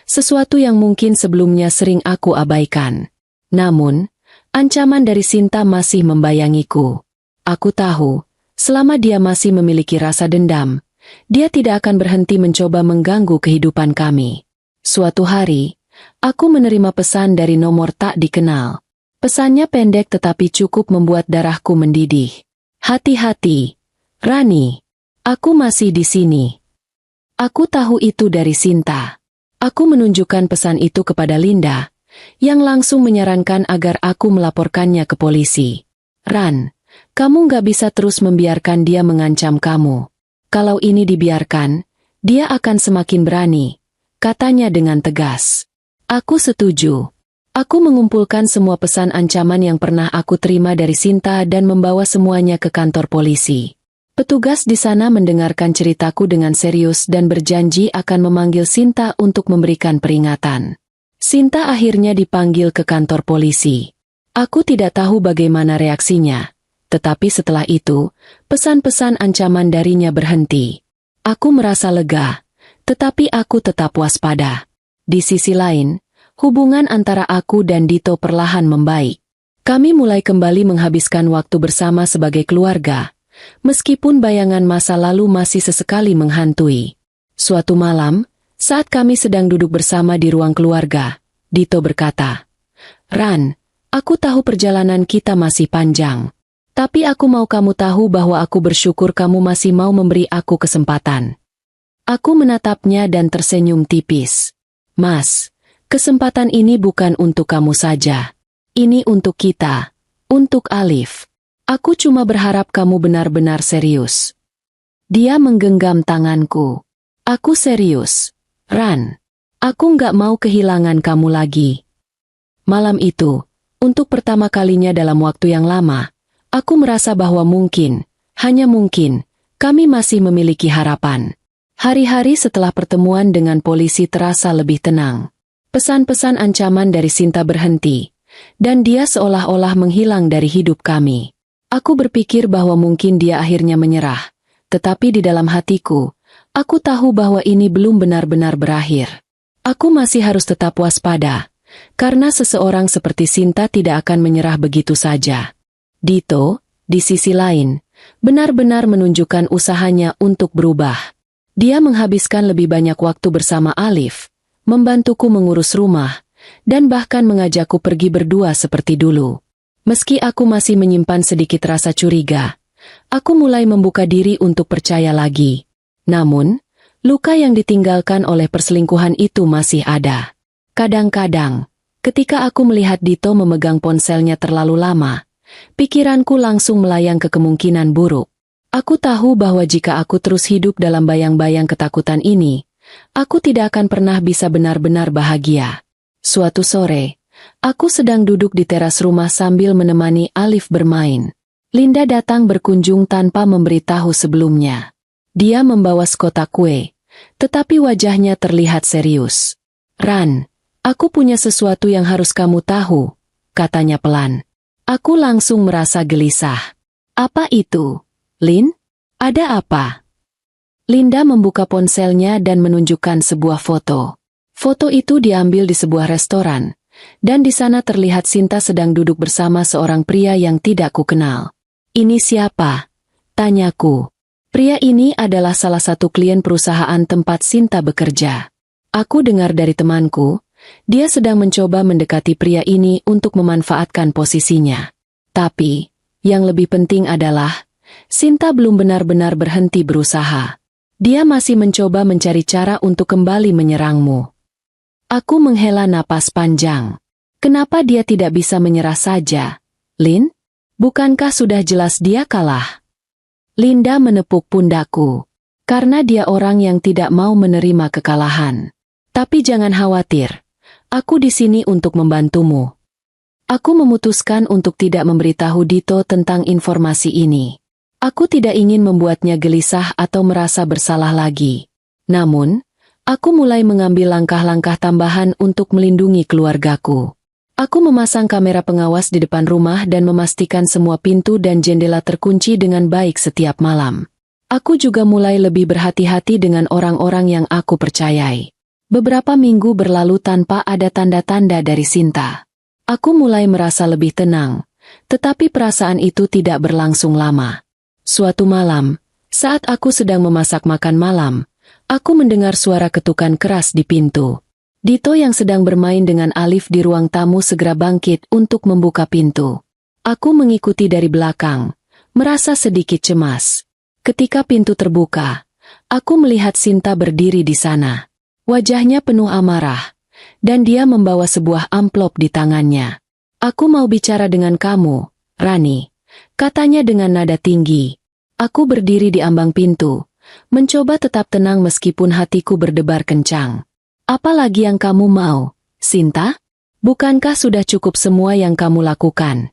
sesuatu yang mungkin sebelumnya sering aku abaikan. Namun, ancaman dari Sinta masih membayangiku. Aku tahu, selama dia masih memiliki rasa dendam, dia tidak akan berhenti mencoba mengganggu kehidupan kami. Suatu hari, aku menerima pesan dari nomor tak dikenal. Pesannya pendek tetapi cukup membuat darahku mendidih. Hati-hati, Rani. Aku masih di sini. Aku tahu itu dari Sinta. Aku menunjukkan pesan itu kepada Linda, yang langsung menyarankan agar aku melaporkannya ke polisi. Ran, kamu nggak bisa terus membiarkan dia mengancam kamu. Kalau ini dibiarkan, dia akan semakin berani, katanya dengan tegas. Aku setuju. Aku mengumpulkan semua pesan ancaman yang pernah aku terima dari Sinta dan membawa semuanya ke kantor polisi. Petugas di sana mendengarkan ceritaku dengan serius dan berjanji akan memanggil Sinta untuk memberikan peringatan. Sinta akhirnya dipanggil ke kantor polisi. Aku tidak tahu bagaimana reaksinya. Tetapi setelah itu, pesan-pesan ancaman darinya berhenti. Aku merasa lega, tetapi aku tetap waspada. Di sisi lain, hubungan antara aku dan Dito perlahan membaik. Kami mulai kembali menghabiskan waktu bersama sebagai keluarga, meskipun bayangan masa lalu masih sesekali menghantui. Suatu malam, saat kami sedang duduk bersama di ruang keluarga, Dito berkata, "Ran, aku tahu perjalanan kita masih panjang. Tapi aku mau kamu tahu bahwa aku bersyukur kamu masih mau memberi aku kesempatan." Aku menatapnya dan tersenyum tipis. "Mas, kesempatan ini bukan untuk kamu saja. Ini untuk kita, untuk Alif. Aku cuma berharap kamu benar-benar serius." Dia menggenggam tanganku. "Aku serius, Ran. Aku nggak mau kehilangan kamu lagi." Malam itu, untuk pertama kalinya dalam waktu yang lama, aku merasa bahwa mungkin, hanya mungkin, kami masih memiliki harapan. Hari-hari setelah pertemuan dengan polisi terasa lebih tenang. Pesan-pesan ancaman dari Sinta berhenti, dan dia seolah-olah menghilang dari hidup kami. Aku berpikir bahwa mungkin dia akhirnya menyerah, tetapi di dalam hatiku, aku tahu bahwa ini belum benar-benar berakhir. Aku masih harus tetap waspada, karena seseorang seperti Sinta tidak akan menyerah begitu saja. Dito, di sisi lain, benar-benar menunjukkan usahanya untuk berubah. Dia menghabiskan lebih banyak waktu bersama Alif, membantuku mengurus rumah, dan bahkan mengajakku pergi berdua seperti dulu. Meski aku masih menyimpan sedikit rasa curiga, aku mulai membuka diri untuk percaya lagi. Namun, luka yang ditinggalkan oleh perselingkuhan itu masih ada. Kadang-kadang, ketika aku melihat Dito memegang ponselnya terlalu lama, pikiranku langsung melayang ke kemungkinan buruk. Aku tahu bahwa jika aku terus hidup dalam bayang-bayang ketakutan ini, aku tidak akan pernah bisa benar-benar bahagia. Suatu sore, aku sedang duduk di teras rumah sambil menemani Alif bermain. Linda datang berkunjung tanpa memberitahu sebelumnya. Dia membawa sekotak kue, tetapi wajahnya terlihat serius. "Ran, aku punya sesuatu yang harus kamu tahu," katanya pelan. Aku langsung merasa gelisah. "Apa itu, Lin? Ada apa?" Linda membuka ponselnya dan menunjukkan sebuah foto. Foto itu diambil di sebuah restoran, dan di sana terlihat Sinta sedang duduk bersama seorang pria yang tidak kukenal. "Ini siapa?" tanyaku. Pria ini adalah salah satu klien perusahaan tempat Sinta bekerja. Aku dengar dari temanku, dia sedang mencoba mendekati pria ini untuk memanfaatkan posisinya. Tapi, yang lebih penting adalah, Sinta belum benar-benar berhenti berusaha. Dia masih mencoba mencari cara untuk kembali menyerangmu. Aku menghela napas panjang. Kenapa dia tidak bisa menyerah saja? Lin? Bukankah sudah jelas dia kalah? Linda menepuk pundakku. Karena dia orang yang tidak mau menerima kekalahan. Tapi jangan khawatir, aku di sini untuk membantumu. Aku memutuskan untuk tidak memberitahu Dito tentang informasi ini. Aku tidak ingin membuatnya gelisah atau merasa bersalah lagi. Namun, aku mulai mengambil langkah-langkah tambahan untuk melindungi keluargaku. Aku memasang kamera pengawas di depan rumah dan memastikan semua pintu dan jendela terkunci dengan baik setiap malam. Aku juga mulai lebih berhati-hati dengan orang-orang yang aku percayai. Beberapa minggu berlalu tanpa ada tanda-tanda dari Sinta. Aku mulai merasa lebih tenang, tetapi perasaan itu tidak berlangsung lama. Suatu malam, saat aku sedang memasak makan malam, aku mendengar suara ketukan keras di pintu. Dito yang sedang bermain dengan Alif di ruang tamu segera bangkit untuk membuka pintu. Aku mengikuti dari belakang, merasa sedikit cemas. Ketika pintu terbuka, aku melihat Sinta berdiri di sana. Wajahnya penuh amarah, dan dia membawa sebuah amplop di tangannya. "Aku mau bicara dengan kamu, Rani," katanya dengan nada tinggi. Aku berdiri di ambang pintu, mencoba tetap tenang meskipun hatiku berdebar kencang. "Apa lagi yang kamu mau, Sinta? Bukankah sudah cukup semua yang kamu lakukan?"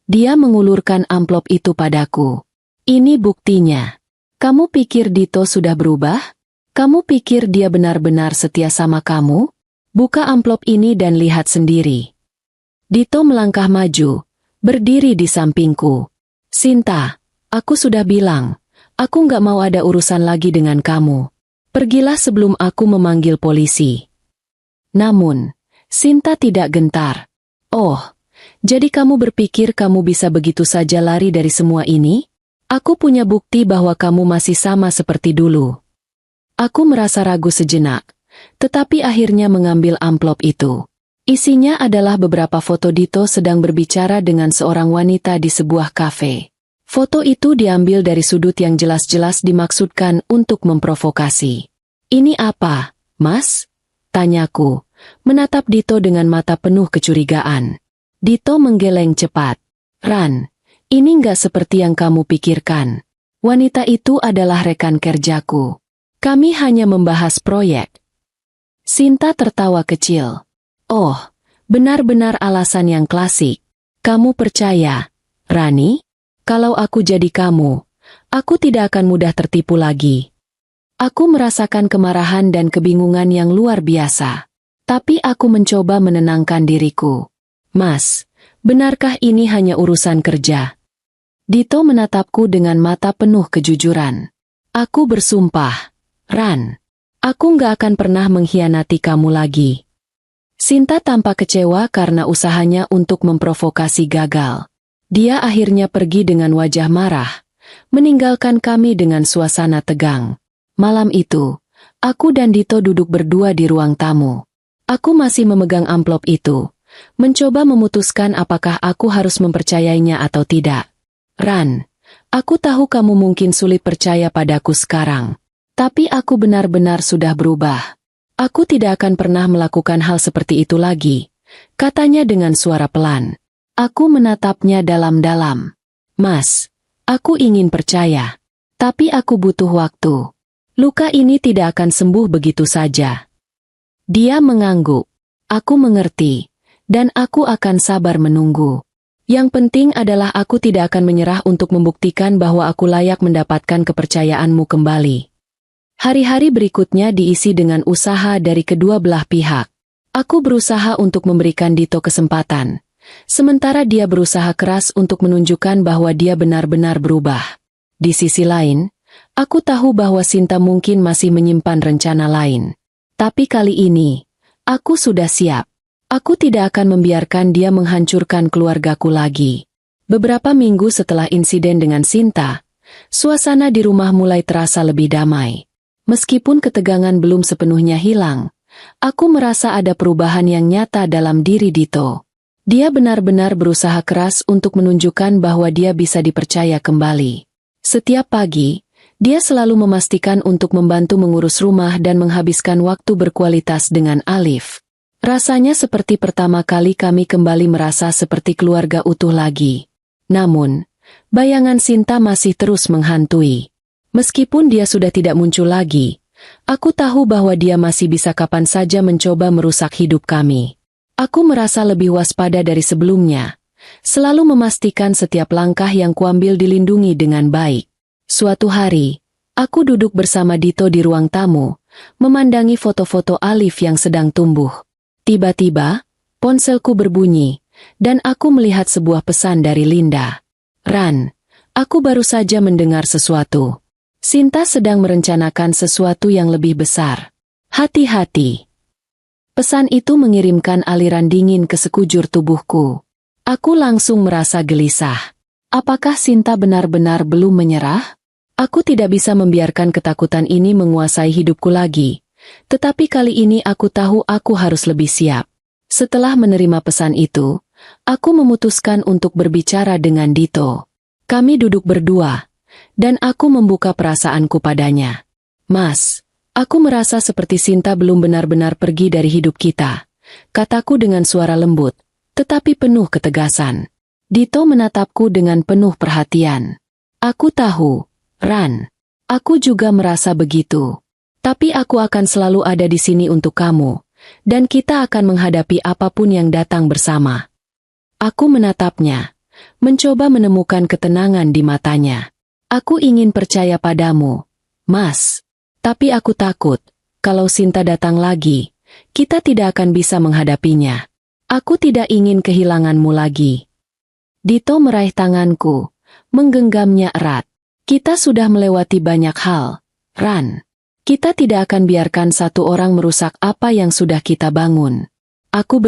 Dia mengulurkan amplop itu padaku. "Ini buktinya. Kamu pikir Dito sudah berubah? Kamu pikir dia benar-benar setia sama kamu? Buka amplop ini dan lihat sendiri." Dito melangkah maju, berdiri di sampingku. "Sinta, aku sudah bilang, aku nggak mau ada urusan lagi dengan kamu. Pergilah sebelum aku memanggil polisi." Namun, Sinta tidak gentar. "Oh, jadi kamu berpikir kamu bisa begitu saja lari dari semua ini? Aku punya bukti bahwa kamu masih sama seperti dulu." Aku merasa ragu sejenak, tetapi akhirnya mengambil amplop itu. Isinya adalah beberapa foto Dito sedang berbicara dengan seorang wanita di sebuah kafe. Foto itu diambil dari sudut yang jelas-jelas dimaksudkan untuk memprovokasi. "Ini apa, Mas?" tanyaku, menatap Dito dengan mata penuh kecurigaan. Dito menggeleng cepat. "Ran, ini nggak seperti yang kamu pikirkan. Wanita itu adalah rekan kerjaku. Kami hanya membahas proyek." Sinta tertawa kecil. "Oh, benar-benar alasan yang klasik. Kamu percaya, Rani? Kalau aku jadi kamu, aku tidak akan mudah tertipu lagi." Aku merasakan kemarahan dan kebingungan yang luar biasa. Tapi aku mencoba menenangkan diriku. "Mas, benarkah ini hanya urusan kerja?" Dito menatapku dengan mata penuh kejujuran. "Aku bersumpah, Ran, aku nggak akan pernah mengkhianati kamu lagi." Sinta tampak kecewa karena usahanya untuk memprovokasi gagal. Dia akhirnya pergi dengan wajah marah, meninggalkan kami dengan suasana tegang. Malam itu, aku dan Dito duduk berdua di ruang tamu. Aku masih memegang amplop itu, mencoba memutuskan apakah aku harus mempercayainya atau tidak. "Ran, aku tahu kamu mungkin sulit percaya padaku sekarang. Tapi aku benar-benar sudah berubah. Aku tidak akan pernah melakukan hal seperti itu lagi," katanya dengan suara pelan. Aku menatapnya dalam-dalam. "Mas, aku ingin percaya. Tapi aku butuh waktu. Luka ini tidak akan sembuh begitu saja." Dia mengangguk. "Aku mengerti, dan aku akan sabar menunggu. Yang penting adalah aku tidak akan menyerah untuk membuktikan bahwa aku layak mendapatkan kepercayaanmu kembali." Hari-hari berikutnya diisi dengan usaha dari kedua belah pihak. Aku berusaha untuk memberikan Dito kesempatan, sementara dia berusaha keras untuk menunjukkan bahwa dia benar-benar berubah. Di sisi lain, aku tahu bahwa Sinta mungkin masih menyimpan rencana lain. Tapi kali ini, aku sudah siap. Aku tidak akan membiarkan dia menghancurkan keluargaku lagi. Beberapa minggu setelah insiden dengan Sinta, suasana di rumah mulai terasa lebih damai. Meskipun ketegangan belum sepenuhnya hilang, aku merasa ada perubahan yang nyata dalam diri Dito. Dia benar-benar berusaha keras untuk menunjukkan bahwa dia bisa dipercaya kembali. Setiap pagi, dia selalu memastikan untuk membantu mengurus rumah dan menghabiskan waktu berkualitas dengan Alif. Rasanya seperti pertama kali kami kembali merasa seperti keluarga utuh lagi. Namun, bayangan Sinta masih terus menghantui. Meskipun dia sudah tidak muncul lagi, aku tahu bahwa dia masih bisa kapan saja mencoba merusak hidup kami. Aku merasa lebih waspada dari sebelumnya, selalu memastikan setiap langkah yang kuambil dilindungi dengan baik. Suatu hari, aku duduk bersama Dito di ruang tamu, memandangi foto-foto Alif yang sedang tumbuh. Tiba-tiba, ponselku berbunyi, dan aku melihat sebuah pesan dari Linda. "Ran, aku baru saja mendengar sesuatu. Sinta sedang merencanakan sesuatu yang lebih besar. Hati-hati." Pesan itu mengirimkan aliran dingin ke sekujur tubuhku. Aku langsung merasa gelisah. Apakah Sinta benar-benar belum menyerah? Aku tidak bisa membiarkan ketakutan ini menguasai hidupku lagi. Tetapi kali ini aku tahu aku harus lebih siap. Setelah menerima pesan itu, aku memutuskan untuk berbicara dengan Dito. Kami duduk berdua, dan aku membuka perasaanku padanya. "Mas, aku merasa seperti Sinta belum benar-benar pergi dari hidup kita," kataku dengan suara lembut, tetapi penuh ketegasan. Dito menatapku dengan penuh perhatian. "Aku tahu, Ran. Aku juga merasa begitu. Tapi aku akan selalu ada di sini untuk kamu, dan kita akan menghadapi apapun yang datang bersama." Aku menatapnya, mencoba menemukan ketenangan di matanya. "Aku ingin percaya padamu, Mas. Tapi aku takut, kalau Sinta datang lagi, kita tidak akan bisa menghadapinya. Aku tidak ingin kehilanganmu lagi." Dito meraih tanganku, menggenggamnya erat. "Kita sudah melewati banyak hal, Ran. Kita tidak akan biarkan satu orang merusak apa yang sudah kita bangun." Aku